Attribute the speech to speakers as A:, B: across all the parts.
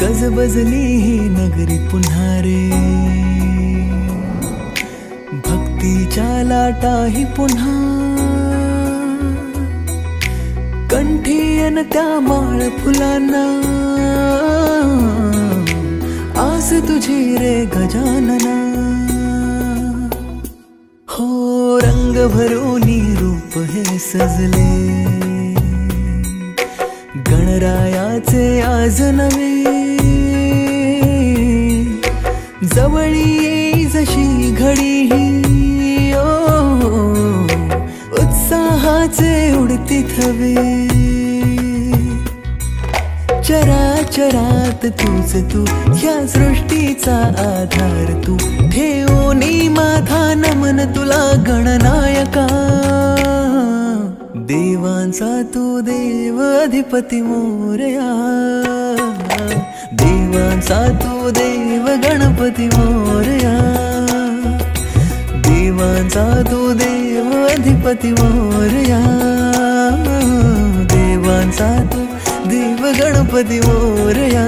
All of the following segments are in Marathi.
A: गजबजली ही नगरी पुन्हा रे, भक्तीच्या लाटाही पुन्हा, कंठी अन त्या माळ फुलांना, आस तुझी रे गजानना. हो रंग भरूनी रूप हे सजले, गणरायाचे आज नवे, जवळी येई जशी घडी ही, उत्साहाचे उडती थवे. चराचरात तूच तू, ह्या सृष्टीचा आधार तू, ठेवोनी माझा नमन तुला गणनायका. देवांचा तू देव अधिपती मोरया, देवांचा तू देव गणपती मोरया, देवांचा तू देव अधिपती मोरया, देवांचा तू देव गणपती मोरया.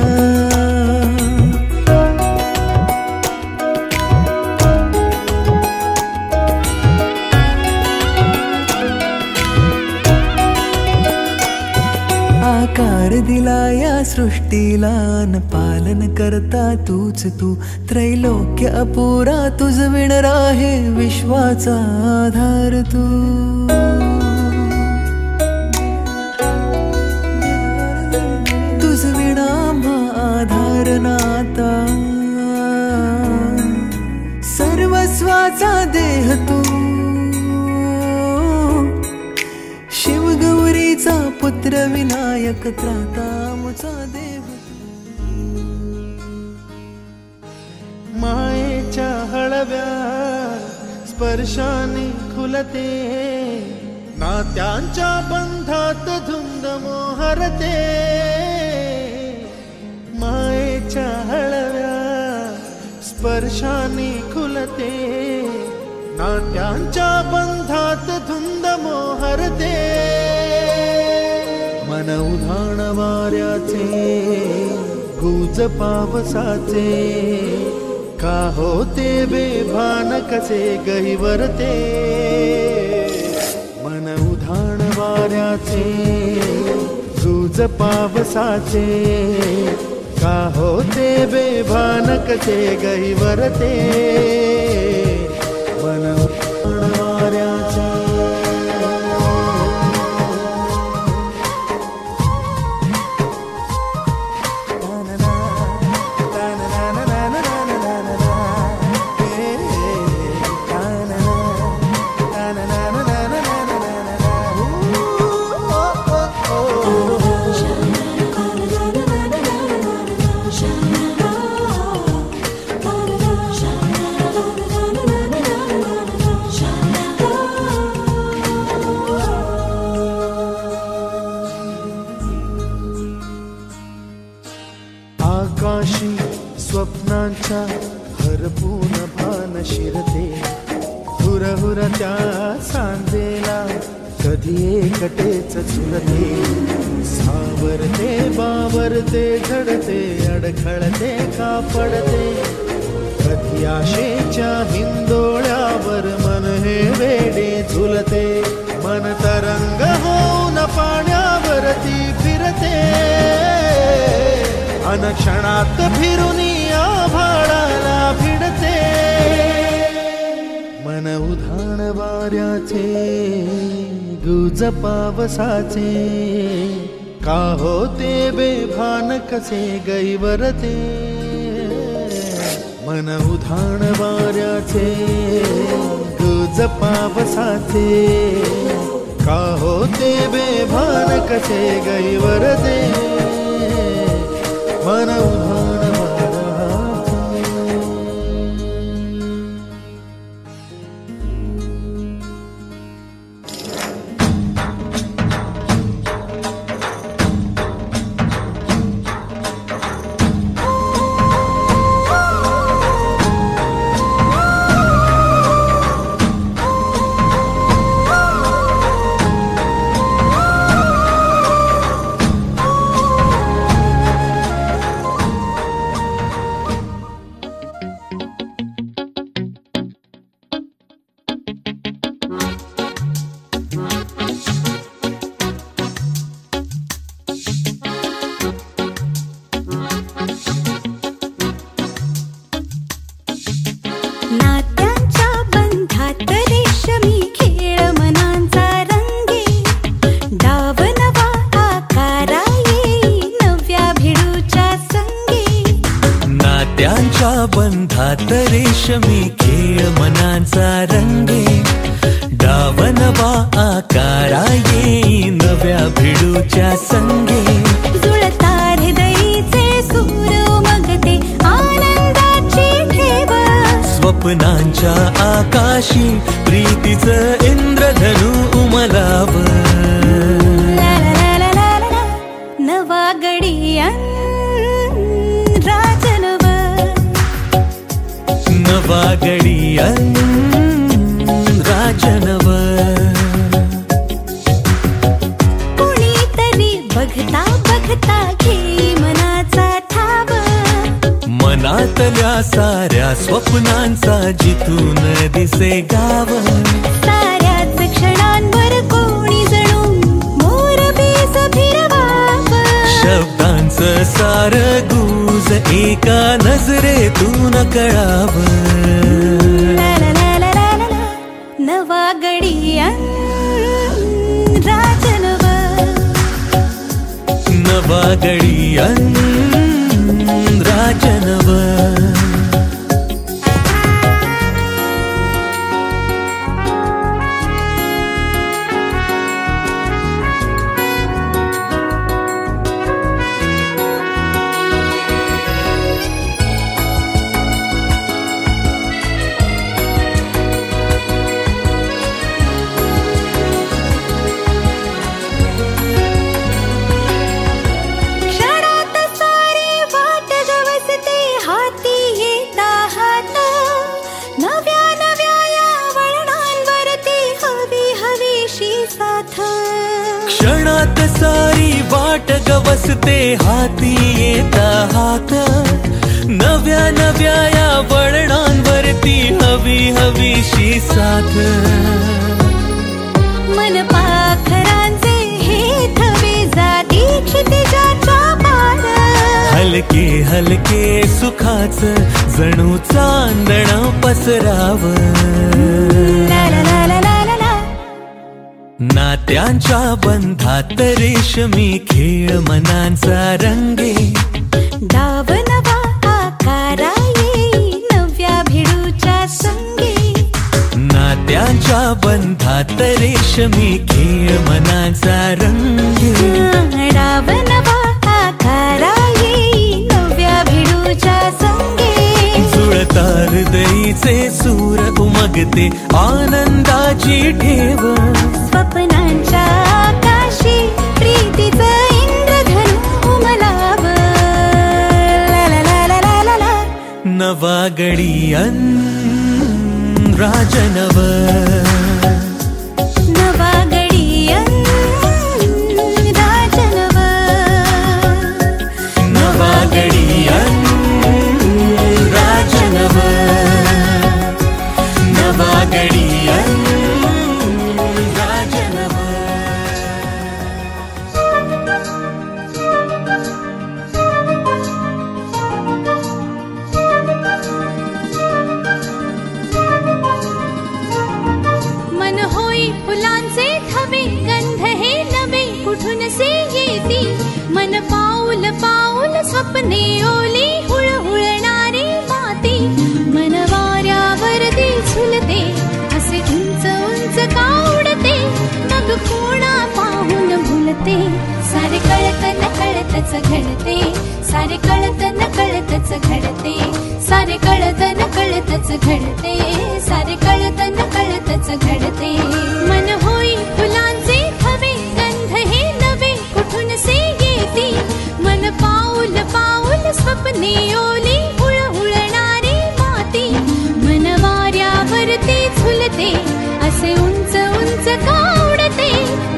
A: आकार दिला या सृष्टीला न पालन करता तूच तू, त्रैलोक्य अपुरा तुझ विण राहे विश्वाचा आधार तू. तुझ विणा आधार नाता, सर्वस्वाचा देह तू, शिवगौरीचा पुत्र विनायक त्राता मुचा देव.
B: मायेच्या हळव्या स्पर्शाने खुलते, नात्यांच्या बंधात धुंद मोहरते. मायेच्या हळव्या स्पर्शाने खुलते, नात्यांच्या बंधात धुंद मोहरते. मन उधाण वाऱ्याचे, गुज पावसाचे, का होते बेभान कसे गहिवरते. मन उधाण वाऱ्याचे, गुज पावसाचे, का होते बेभान कसे गहिवरते. मन उधाण वाऱ्याचे, आकाशी स्वप्नांच्या हरपून भान शिरते, हुरहुर त्या सांजेला कधी एकटेच झुलते. सावरते बावरते झडते, अडखळते का पडते, कधी आशेच्या हिंदोळ्यावर मन हे वेडे झुलते. मन तरंग होऊन पाण्यावरती फिरते, अनक्षणात फिरुनी आभाळाला भिडते. मन उधाण वाऱ्याचे, गुज पावसाचे, का होते बेभान कसे गैवरते. मन उधाण वाऱ्याचे, गुज पावसाचे, का होते बेभान कसे गैवरते. मन उधाण
A: रेशमी खेळ मनांचा रंगे, डाव नवा आकारा येई नव्या भिडूच्या संगे.
C: जुळता हृदयीचे सूर उमगते आनंदाची ठेव,
A: स्वप्नांच्या आकाशी प्रीतीचं इंद्रधनु उमलाव.
C: नवा गडिया राजनव,
A: नवा गडिया राजनव.
C: कुणीतरी बघता बघता घेई मनाचा ठाव,
A: मनातल्या साऱ्या स्वप्नांचा जिथून दिसे गाव.
C: साऱ्याच क्षणांवर कोणी जणू मोरपीस फिरवाव,
A: शब्दांचं सार गुज एका नजरेतून कळाव.
C: नवा गडिया राजनव,
A: नवा गडिया राजनव. क्षणात सारी वाट गवसते हाती येता हात, नव्या नव्या या वळणांवरती हवी हवीशी साथ.
C: मन पाखरांचे हे थवे जाती क्षितिजाच्या पार,
A: हलके हलके सुखाचं जणू चांदण पसराव. नात्यांच्या बंधात रेशमी खेळ मनांचा रंगे,
C: डाव नवा आकारा येई नव्या भिडूच्या संगे.
A: नात्यांच्या बंधात रेशमी खेळ मनांचा रंगे,
C: डाव नवा आकारा येई नव्या भिडूच्या संगे.
A: जुळता हृदयीचे सूर उमगते आनंदाची ठेव,
C: स्वप्नांच्या आकाशी प्रीतीचं इंद्रधनु उमलाव.
A: नवा गडिया राजनव,
C: नवा गडिया राजनव,
A: नवा गडिया राजनव, नवा गडिया राजनव.
C: मन होई फुलांचे थवे, गंध हे नवे कुठून से येती. मन पाऊल पाऊल स्वप्ने ओली हुळहुळणारी माती. मन वाऱ्यावरती झुलते असे उंच उंच का उडते, मग कोणा पाहून भुलते. सारे कळत न कळतच घडते, सारे कळत न कळतच घडते, सारे कळत न कळतच घडते, सारे कळत न कळतच घडते. मन होई फुलांचे थवे, गंध हे नवे कुठून से येती. मन पाऊल पाऊल स्वप्ने ओली हुळहुळणारी माती. मन वाऱ्यावरती झुलते असे उंच उंच का उडते,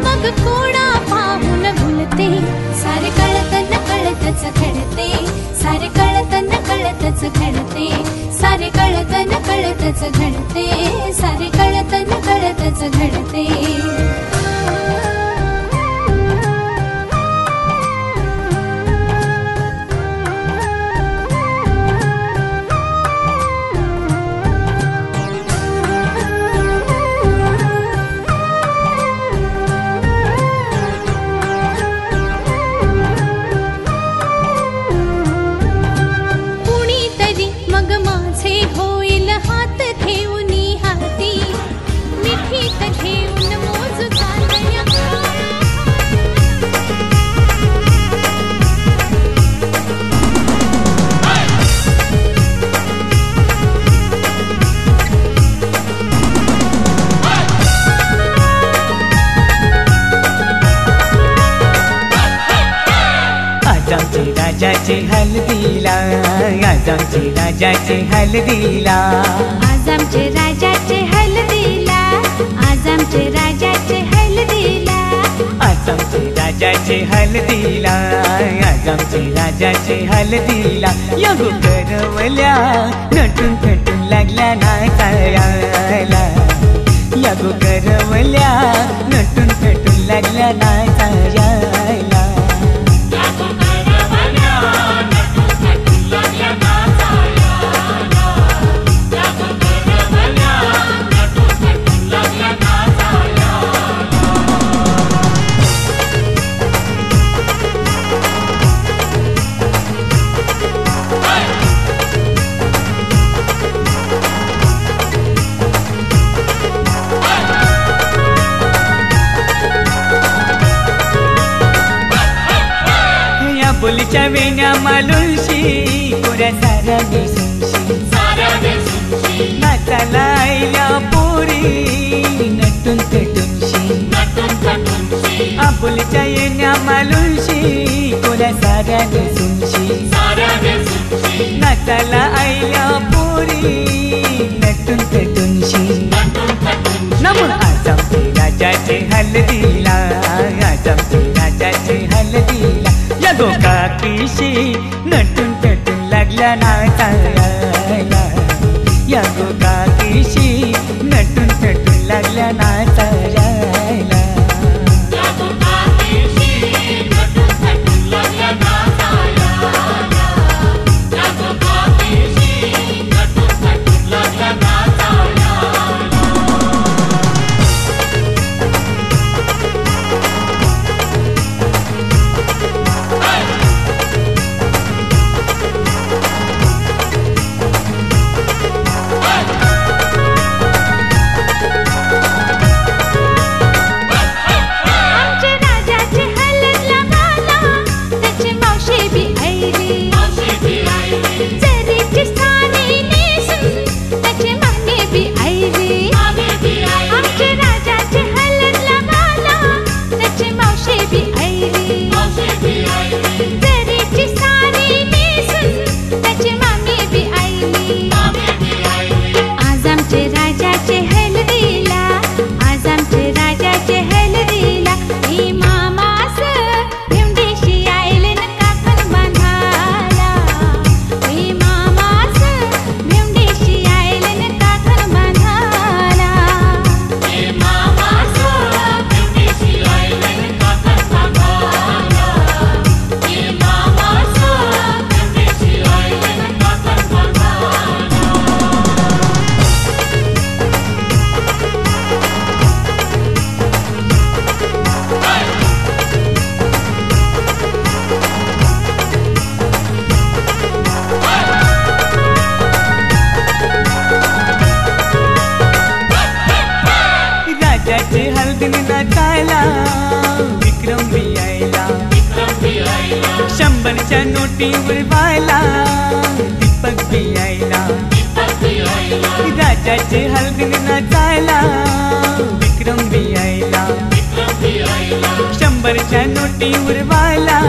C: मग कोणा पाहून भुलते. सारे कळत न कळतच घडते, सारे कळत न कळतच घडते, सारे कळत न कळतच घडते, सारे कळत न कळतच घडते. कुणीतरी मग माझे होईल
D: राजाचे हल्दीला, आज आमचे राजाचे हल्दीला,
C: आज आमचे राजाचे हल्दीला, आज आमचे राजाचे हल्दीला,
D: आज आमचे राजाचे हल्दीला, आज आमचे राजाचे हल्दीला. या गो करवल्या नटून थटून लागल्या नाचायला, या गो करवल्या नटून थटून लागल्या नाचायला. बोलीच्या वेण्या मालुलशी, कोऱ्या साऱ्या नेसूनशी, नाचायला आयल्या पोरी नटून थटूनशी. आपुलीच्या येण्या मालुलशी, कोऱ्या साऱ्या नेसूनशी, नाचायला आयल्या पोरी नटून थटूनशी. नमो आज आमचे राजाचे हल्दीला, आज आमचे राजाचे हल्दीला. या गो काकीशी नटून थटून लागल्या नाचायला, या गो काकीशी नटून थटून लागल्या नाचायला. विक्रम भी आयला, शंभरच्या नोटीवर व्हायला दीपक भी आयला. राजाचे हलगीने नाचायला विक्रम भी आयला, शंभरच्या नोटीवर व्हायला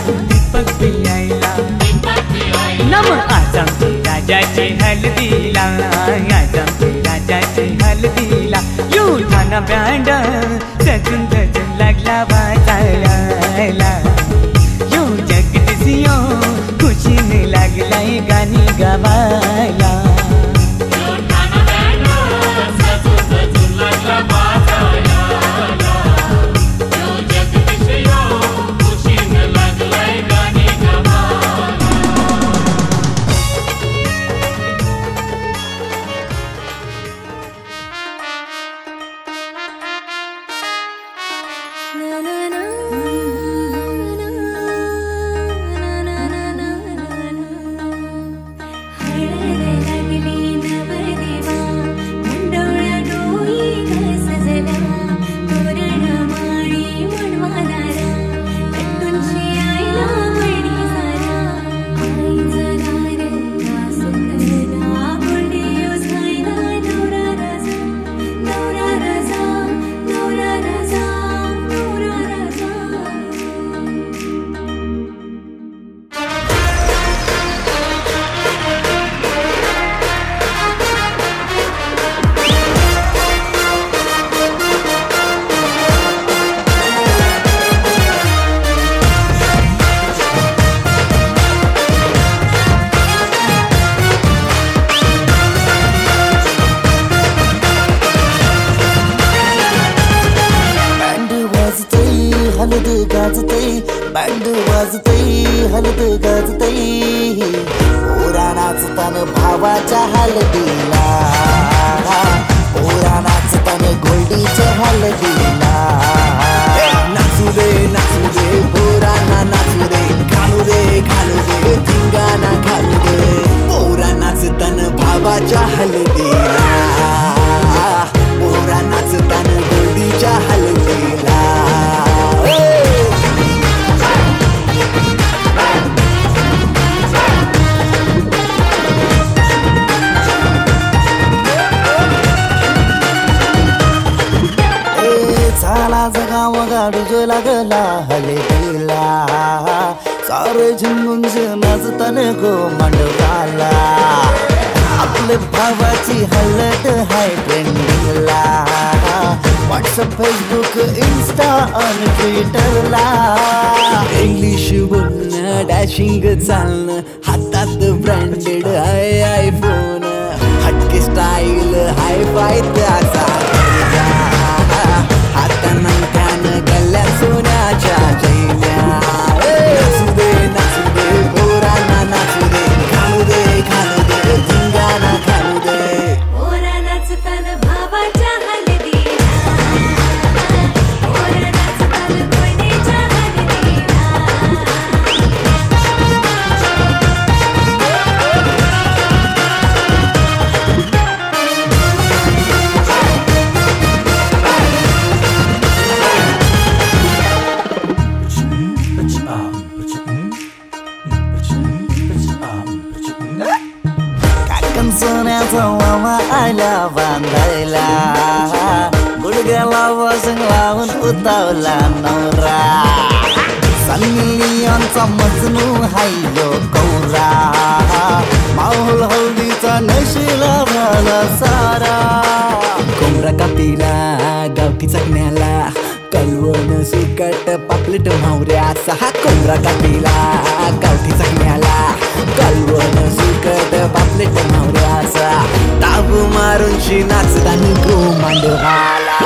D: दीपक भी आयला. नम आज आमचे राजाचे हल्दीला, आज आमचे राजाचे हल्दीला. युठाना बँड सजून सजून लागला वाजायला, यो जगदीशियो खुशीने लागलाय गाणी गावायला.
E: बँड वाजतई हलद गाजतई पोरा नाचतान भावाच्या हलदीला पोरा नाचतान गोल्डीच्या हलदीला नाचू दे पोरांना नाचू दे घालू दे धिंगाणा घालू दे पोरा नाचतान भावाच्या हलदीला पोरा नाचतान गोल्डीच्या हलदीला झाला जगाव गाडूज लागला हलदीला सारे झुंगून नाचतान गो मांडवाला आपल्या भावाची हलद हाय ट्रेंडिंगला व्हॉट्सअप फेसबुक इन्स्टा आणि ट्विटरला इंग्लिश बोलणं डॅशिंग चालणं हातात ब्रँडेड आयफोन हटके स्टाईल हाय फाय त्याचा हाता नंख्यानं गल्ल्या सोन्याच्या चैन्या नाचू दे पोरांना नाचू दे घालू दे धिंगाणा घालू दे
C: पोरा नाचतान भावाच्या हलदीला पोरा नाचतान गोडीच्या हलदीला
E: काकण सोन्याचा मामा आला बांधायला गुडघ्याला वजन लावून उतावला नवरा सन्नी लिओनचा मजनू हायलो कौरा माहोल हल्दीचा नशिला झाला सारा कोंबडा कापीला गावठी चकण्याला कलवण सुकट पापलेट म्हावऱ्याचा हा कोंबडा कापीला गावठी चकण्याला कलवण सुकट पापलेट म्हावऱ्याचा ताबू मारून शी नाचतानी गो मांडवाला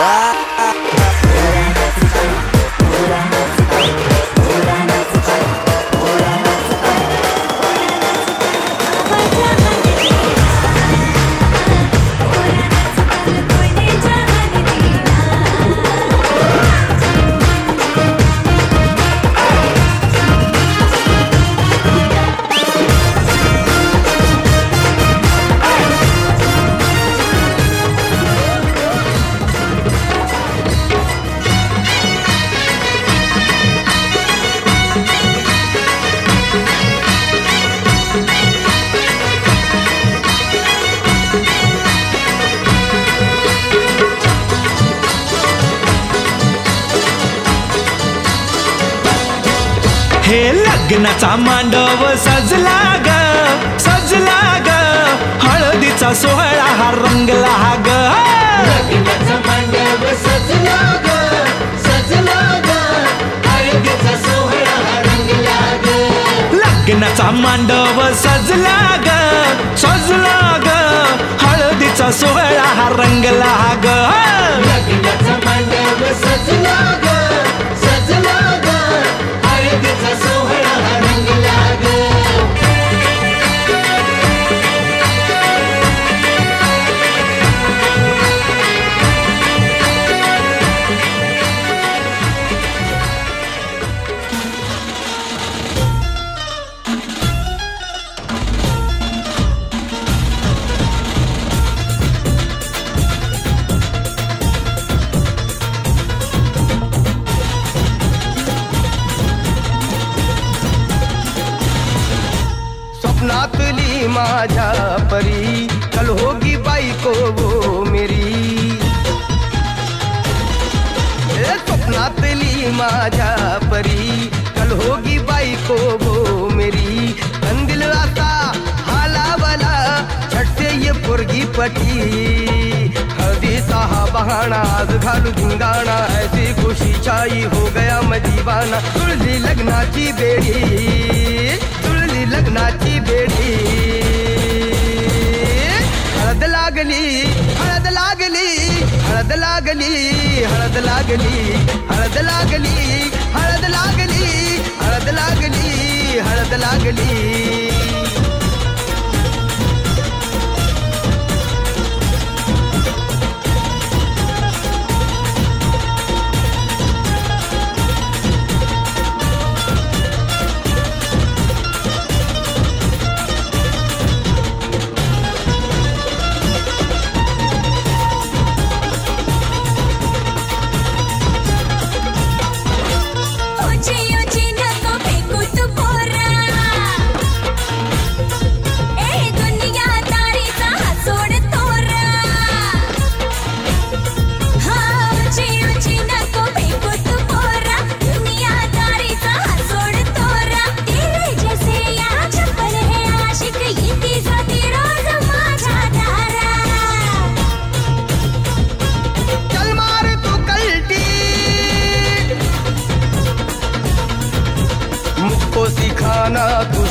D: हे लग्नाचा मांडव सजला ग हळदीचा सोहळा हा रंगला ग
B: लग्नाचा मांडव सजला ग हळदीचा सोहळा हा रंगला ग
D: लग्नाचा मांडव सजला ग हळदीचा सोहळा हा रंगला ग
B: लग्नाचा मांडव सजला ग हळदीचा सोहळा हा रंगला ग
F: स्वप्नातली माझ्या परी कल होगी बायको वो मेरी स्वप्नातली माझ्या परी कल होगी बायको वो मेरी कंदिल आता हालावला झट से ये पुरगी पटी हदीसा हा बहाना आज घालू धिंगाणा ऐसी खुशी छाई हो गया मदीवाना तुळली लग्नाची बेडी हळद लागली हळद लागली हळद लागली हळद लागली हळद लागली हळद लागली लागली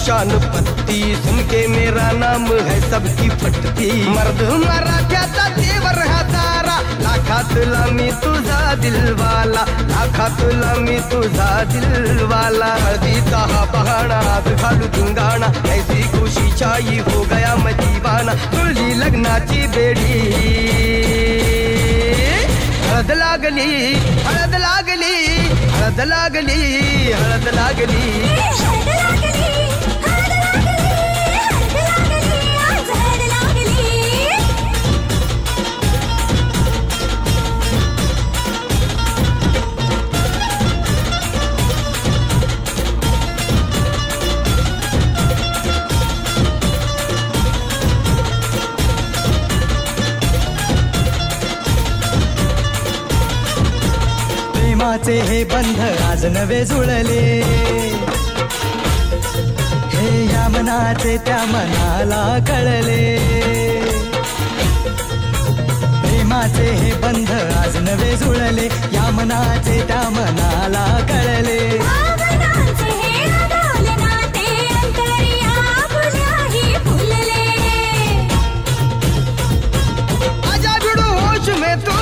F: शान पत्ती सुन के मेरा नाम है सबकी फटती मर्द मराठ्याचा देवर हा सारा लाखातला मी तुझा दिलवाला लाखातला मी तुझा दिलवाला हळदीचा हा बहाणा हात घालू धिंगाणा ऐसी खुशी छाई हो गया मैं दीवाना तुझी लग्नाची बेडी हळद लागली हळद लागली हळद लागली हळद लागली
A: प्रेमाचे हे बंध आज नवे जुळले हे या मनाचे त्या मनाला कळले प्रेमाचे हे बंध आज नवे जुळले या मनाचे त्या मनाला कळले
F: आजा जुड़ो होश में तू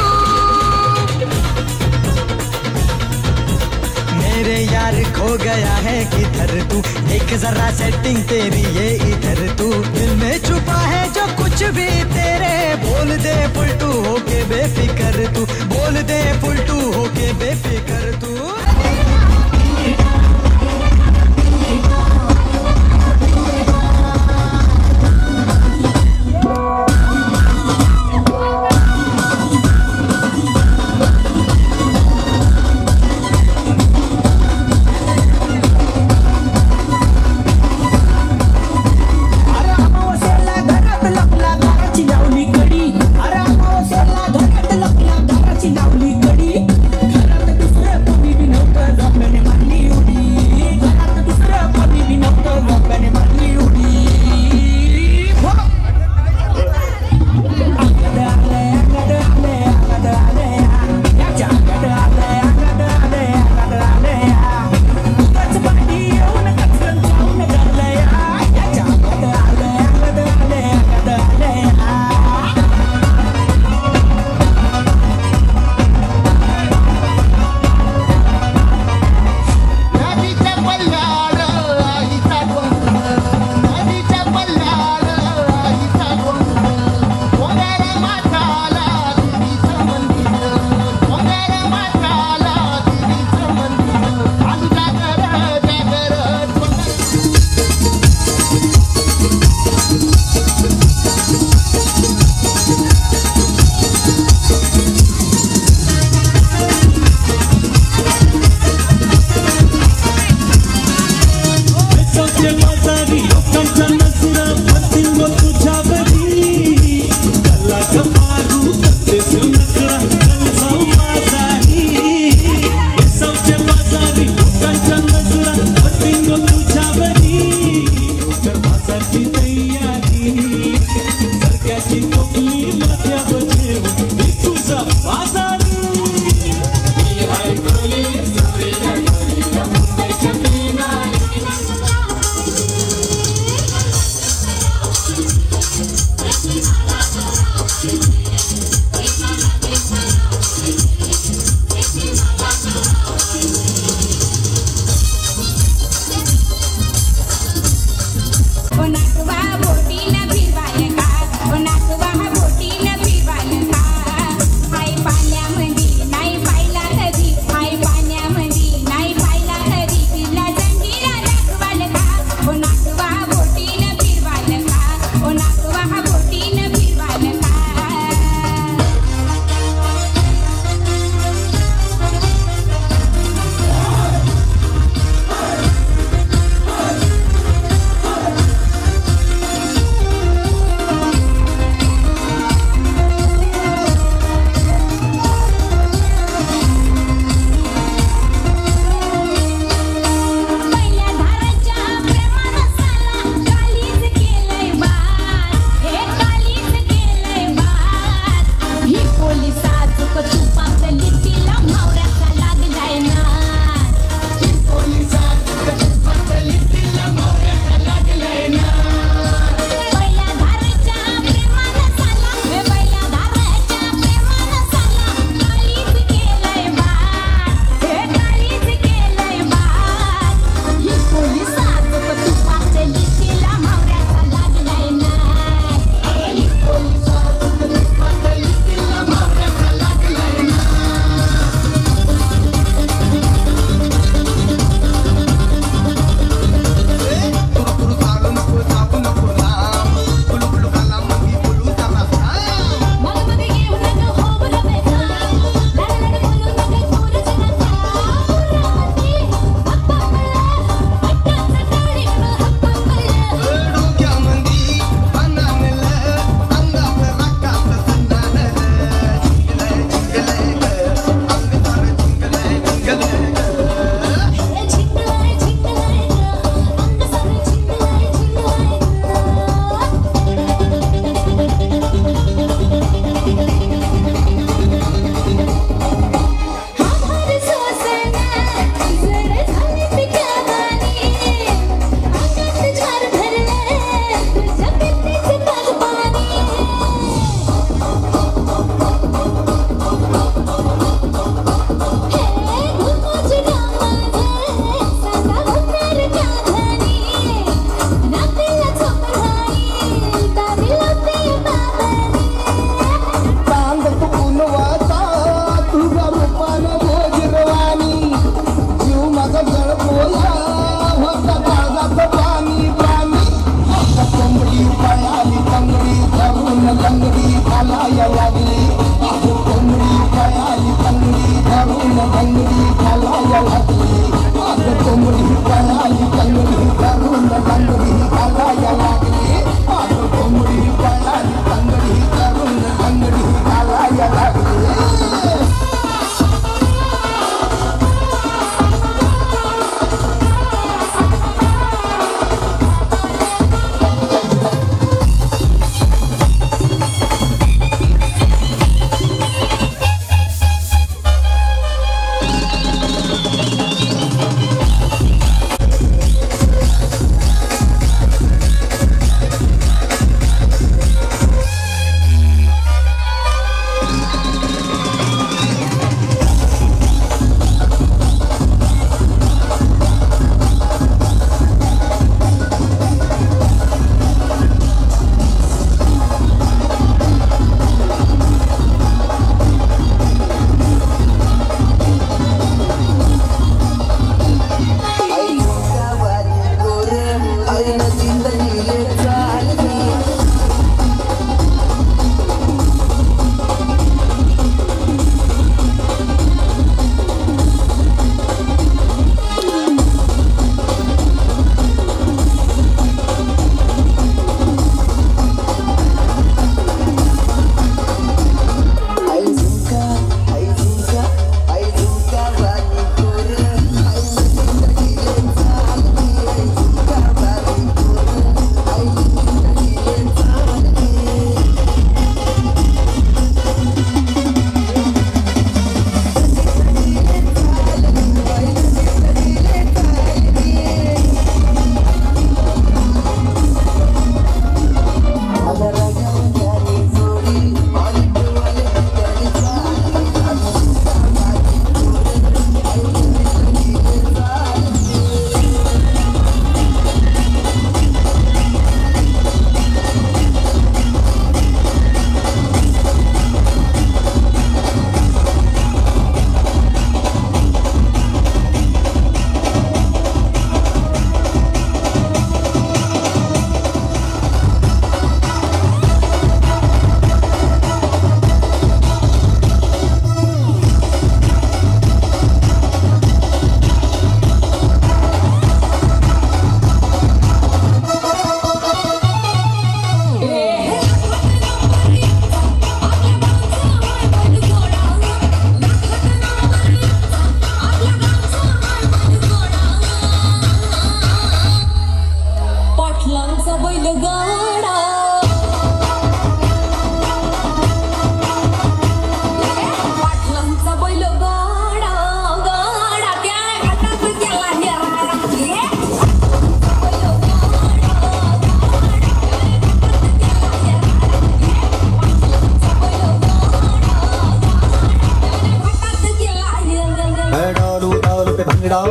A: मेरे यार खो गया है किधर तू एक जरा सेटिंग तेरी ये इधर तू दिल में छुपा है जो कुछ भी तेरे बोल दे फुलटू होके बेफिकर तू बोल दे फुलटू होके बेफिकर तू
G: लावली कडी घरात दुसऱ्या तालू ताल पे भंगड़ा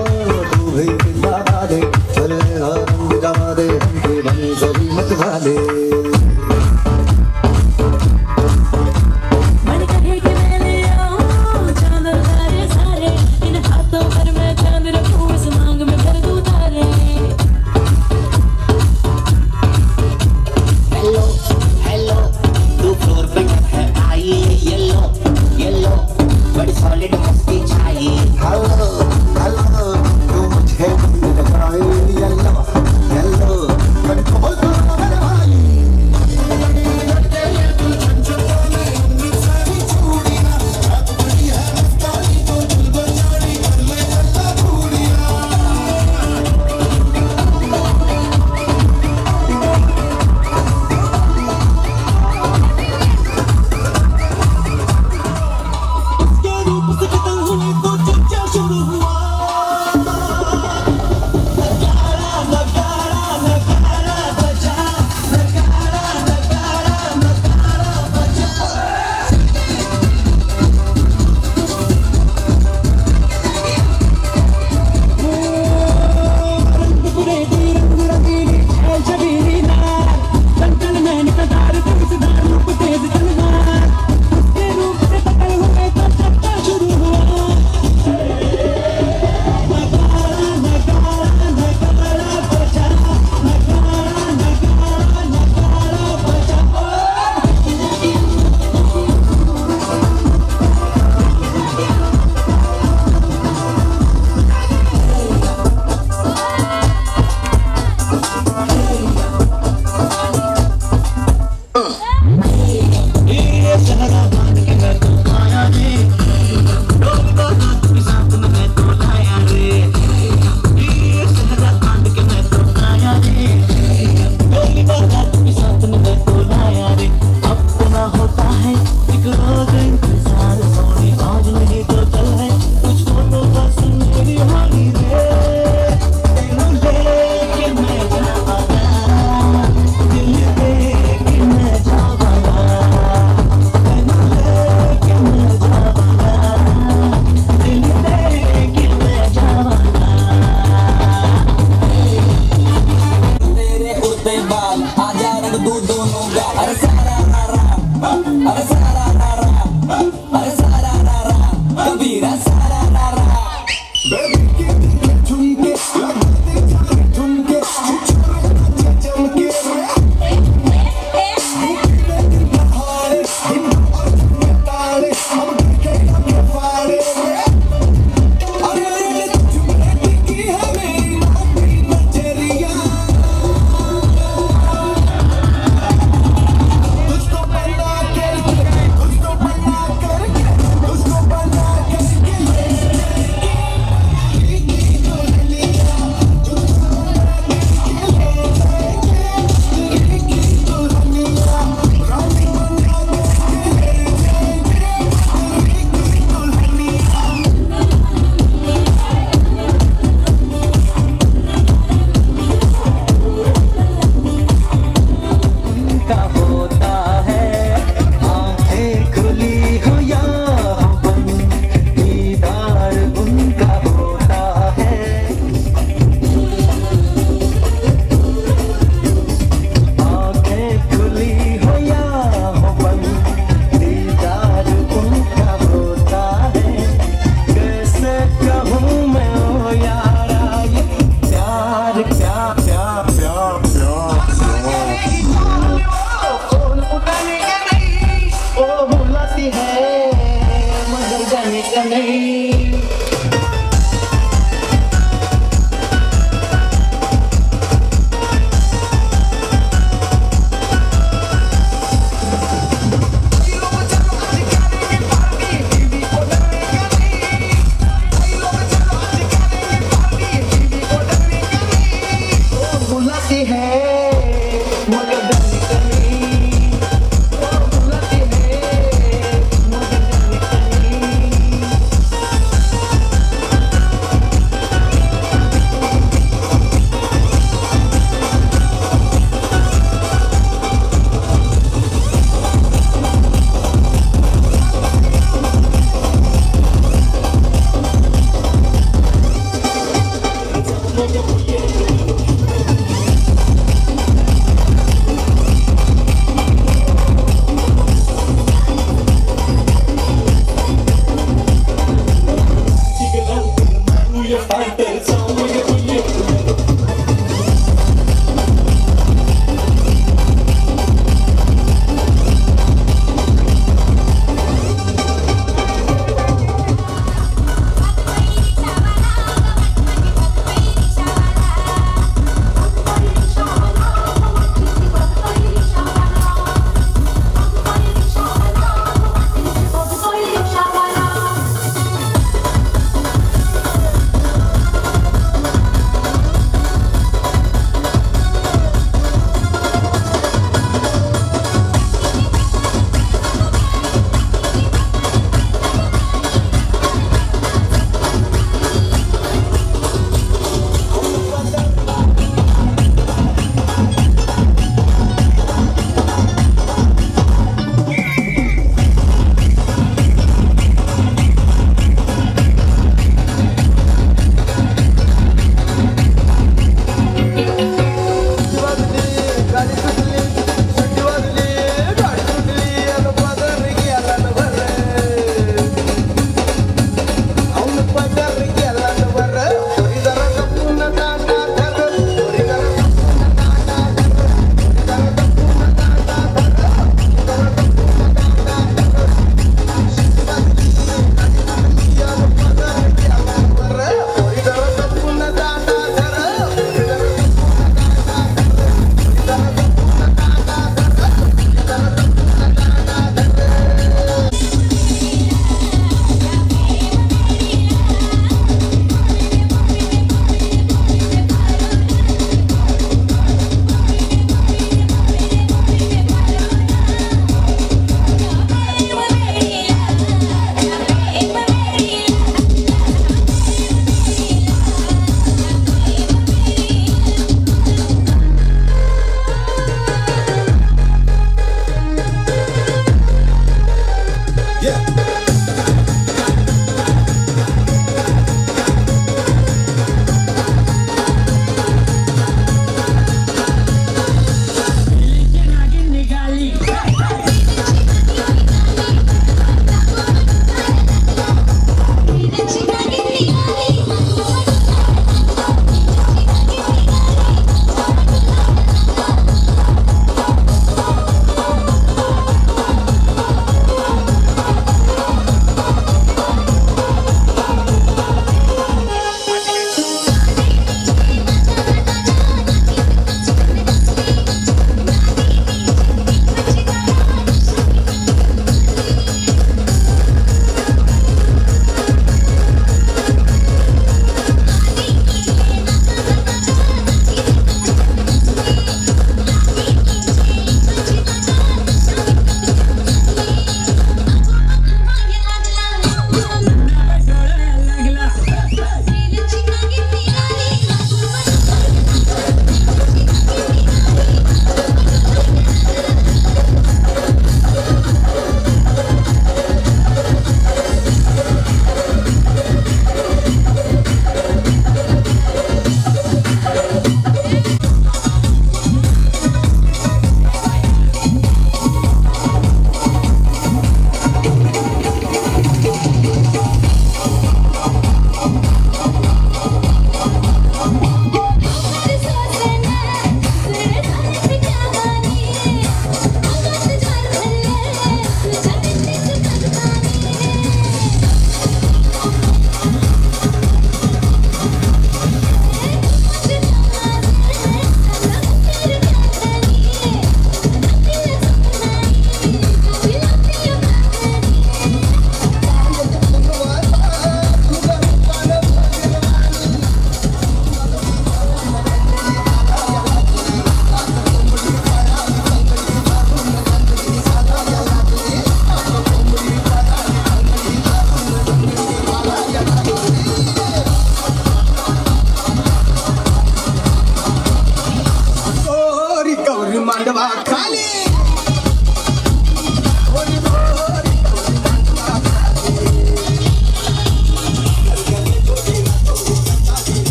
G: तू भी लगा दे चले रंग जमा दे हमके बनी सभी मत वाले
H: Hello, hello, you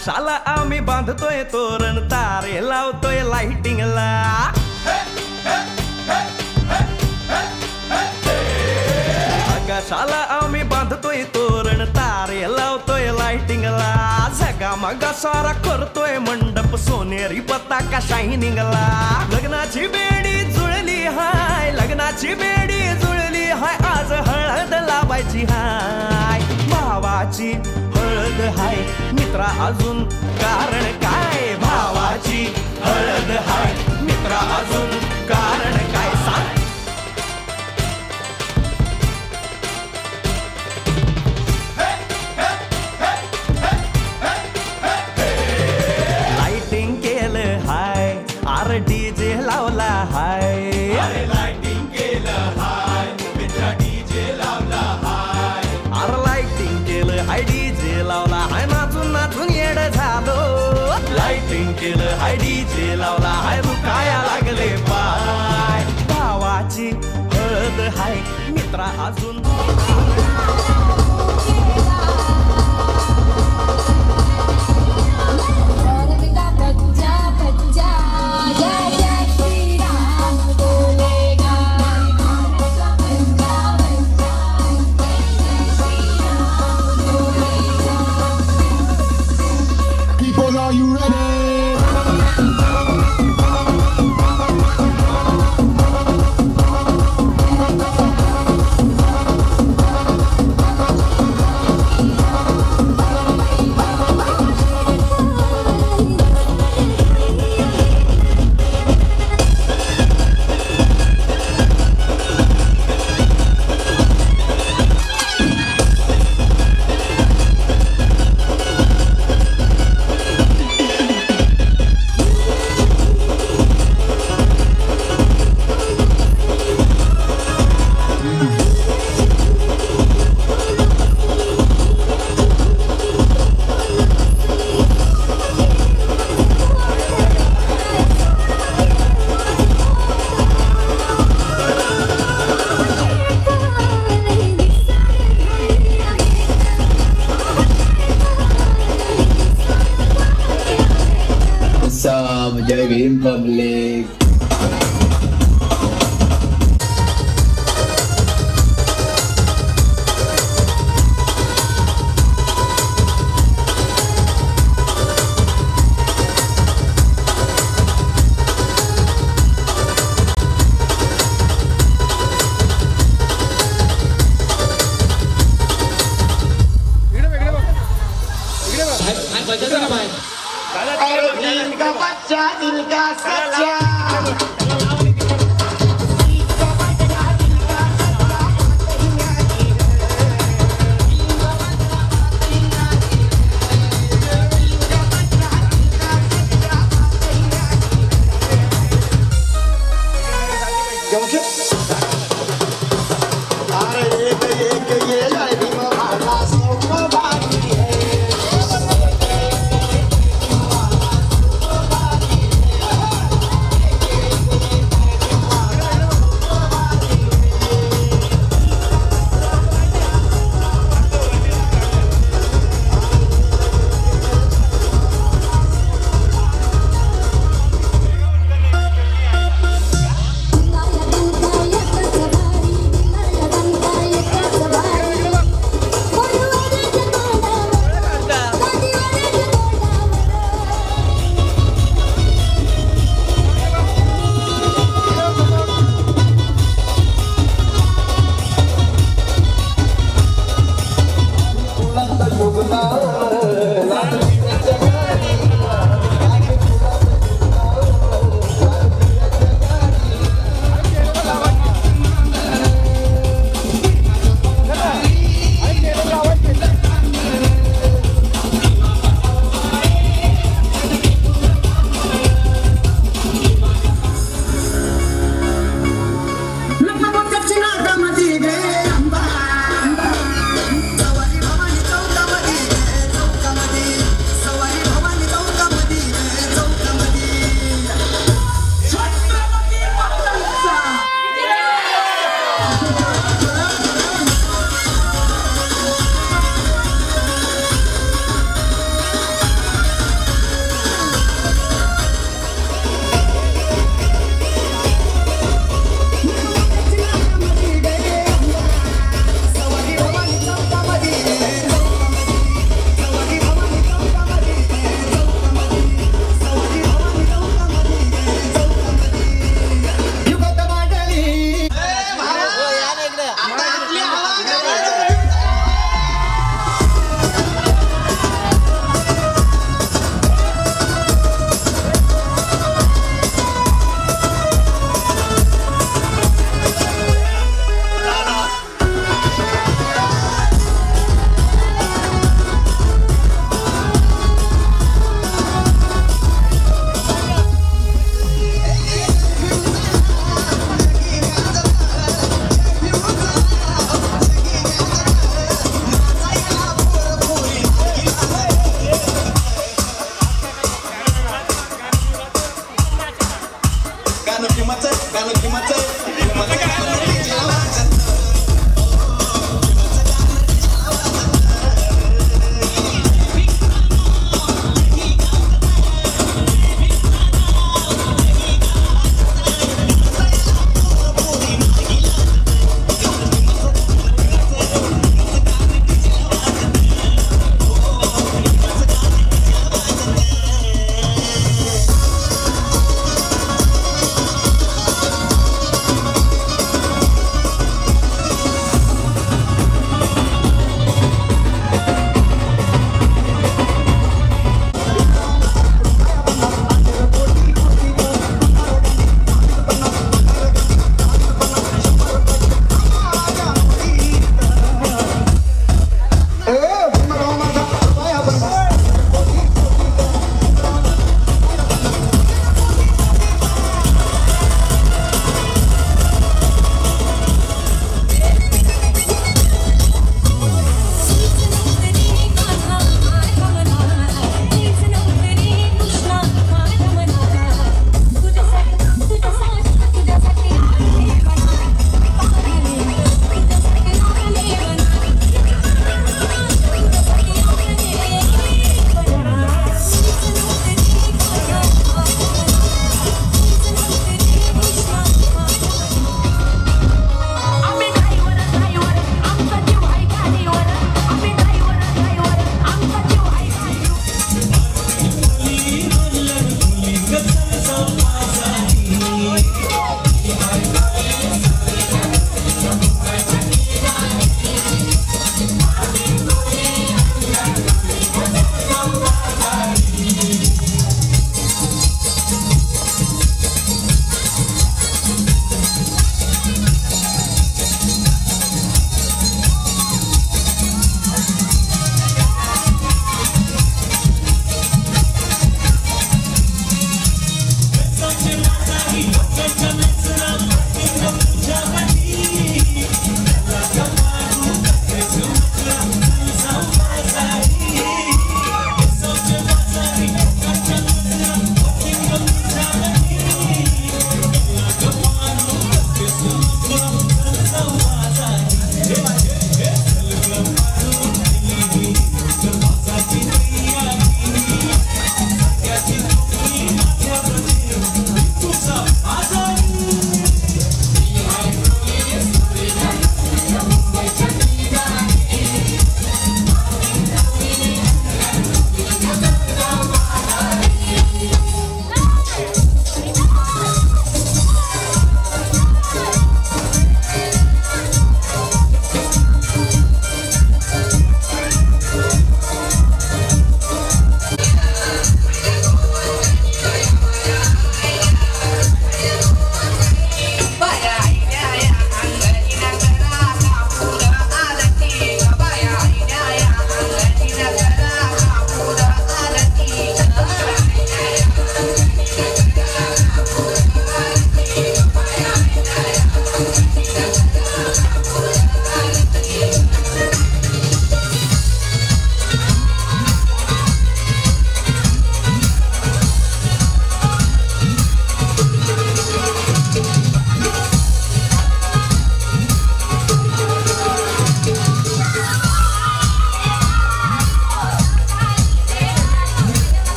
F: आकाशाला आम्ही बांधतोय तोरण तारे लावतोय लाइटिंगला आकाशाला आम्ही बांधतोय तोरण तारे लावतोय लाइटिंगला झगामगा सारा करतोय मंडप सोनेरी पताका शायनिंगला लग्नाची बेडी जुळली हाय लग्नाची बेडी जुळली हाय आज हळद लावायची हाय भावाची हळद हाय मित्रा अजून कारण काय भावाची हळद हाय मित्रा अजून कारण काय सांग लाइटिंग केलं हाय आर डीजे लावला हाय
B: अरे लाइटिंग केलं हाय मित्रा डीजे लावला हाय
F: आर लाइटिंग केलं हाय डीजे लावला हाय नाचून नाचून येड झालो लाइटिंग केलं हाय डीजे लावला हाय दुखाया लागले पाय भावाची हळद हाय मित्रा अजून
C: पंजा पंजा जय जय श्री राम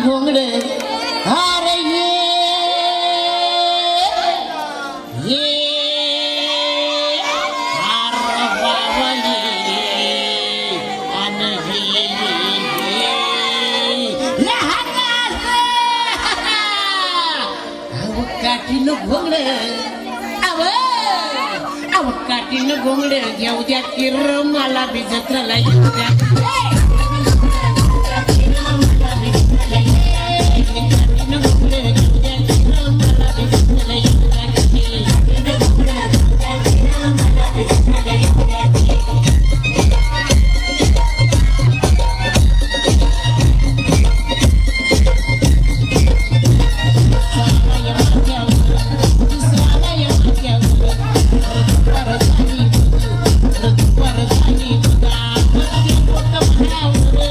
H: घोंगड अरे ये अरे बावली आणि काठीनं घोंगड काठीनं घोंगड घेऊ द्या किर मला बी जत्राला येऊ द्या Wow.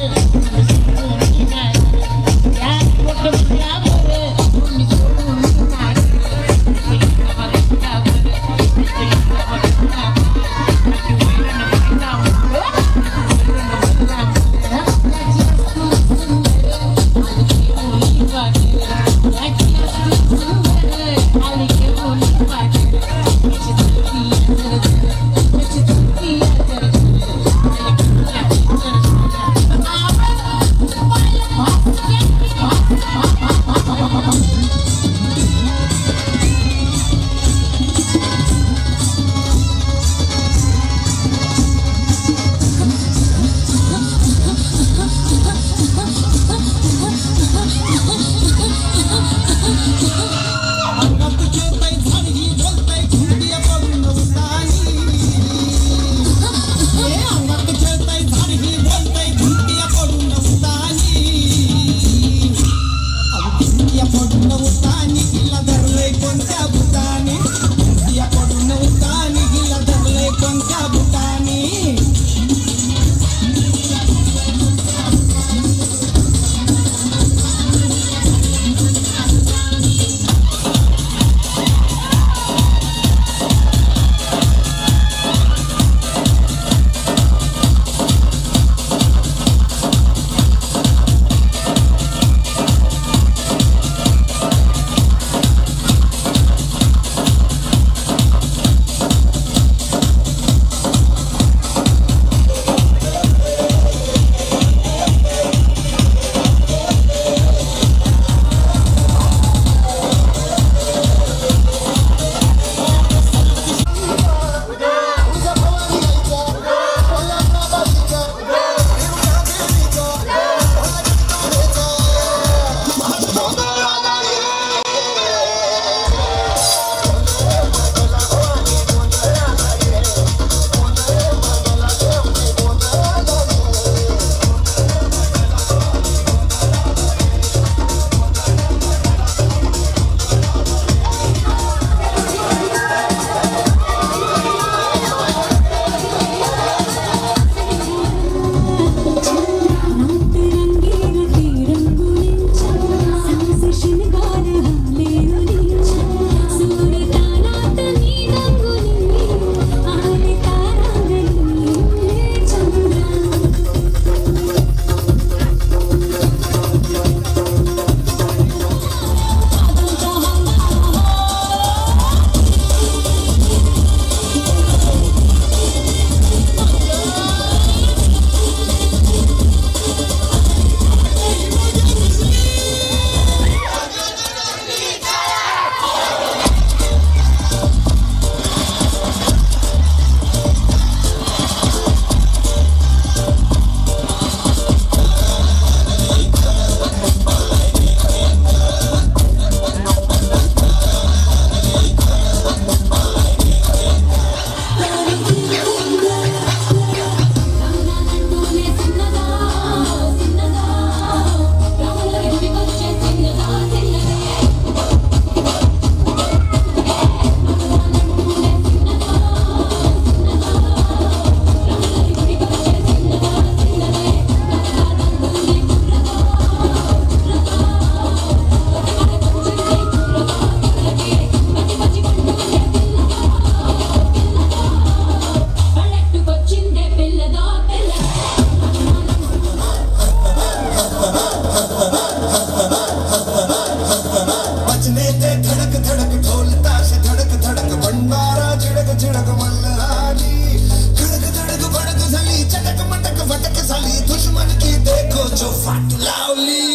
I: जो फाट लावली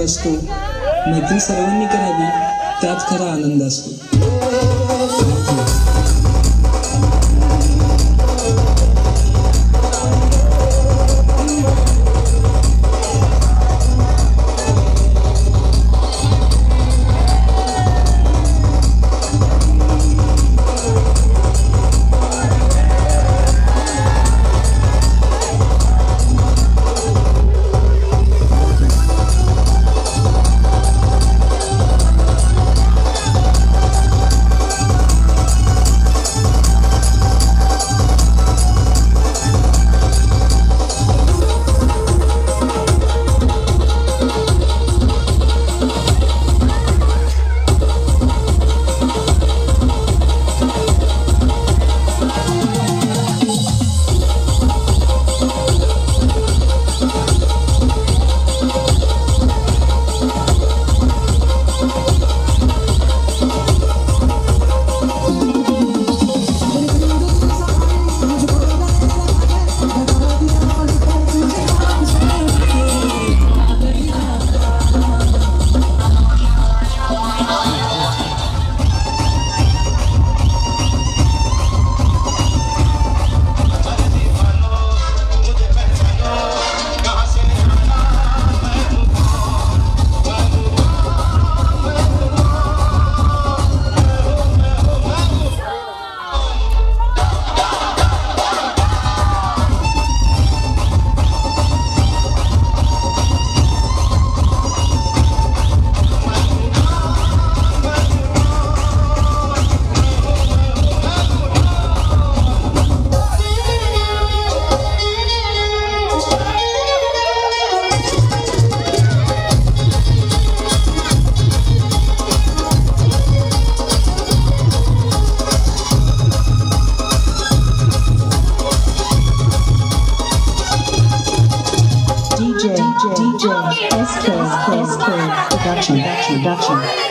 I: असतो. मैत्री सर्वांनी करावी त्यात खरा आनंद असतो.
J: Production.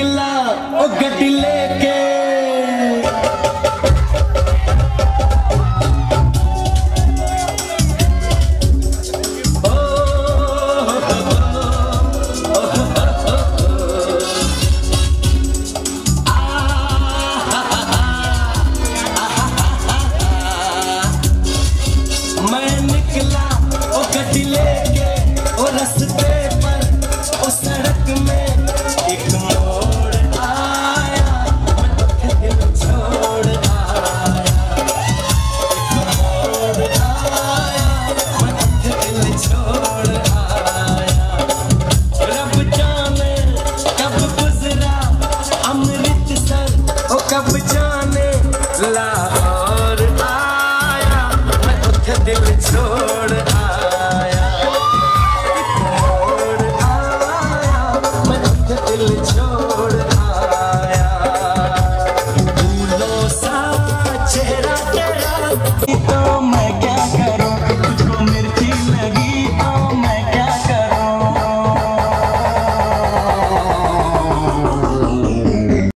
J: निकला ओ गड्डी लेके